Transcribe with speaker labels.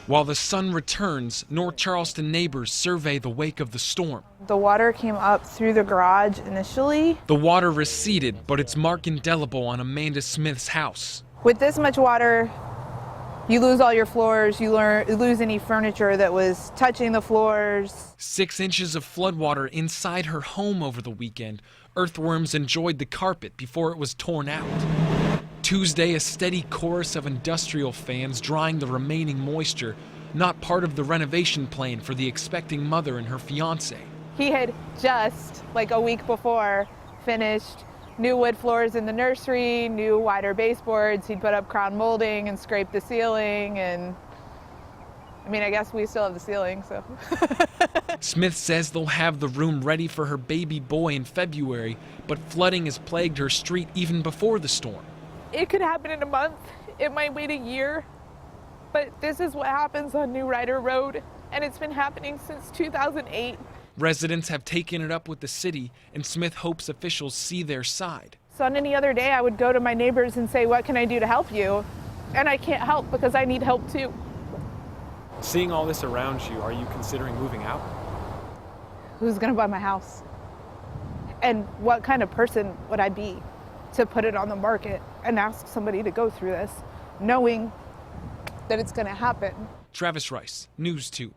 Speaker 1: While the sun returns, North Charleston neighbors survey the wake of the storm.
Speaker 2: The water came up through the garage initially.
Speaker 1: The water receded, but its mark indelible on Amanda Smith's house.
Speaker 2: With this much water, you lose all your floors, you lose any furniture that was touching the floors.
Speaker 1: 6 inches of floodwater inside her home over the weekend. Earthworms enjoyed the carpet before it was torn out. Tuesday, a steady chorus of industrial fans drying the remaining moisture, not part of the renovation plan for the expecting mother and her fiance.
Speaker 2: He had just, like a week before, finished new wood floors in the nursery, new wider baseboards. He'd put up crown molding and scraped the ceiling, and I mean, I guess we still have the ceiling, so.
Speaker 1: Smith says they'll have the room ready for her baby boy in February, but flooding has plagued her street even before the storm.
Speaker 2: It could happen in a month. It might wait a year, but this is what happens on New Ryder Road, and it's been happening since 2008.
Speaker 1: Residents have taken it up with the city, and Smith hopes officials see their side.
Speaker 2: So on any other day, I would go to my neighbors and say, what can I do to help you? And I can't help because I need help too.
Speaker 3: Seeing all this around you, are you considering moving out?
Speaker 2: Who's gonna buy my house? And what kind of person would I be to put it on the market and ask somebody to go through this, knowing that it's gonna happen?
Speaker 1: Travis Rice, News 2.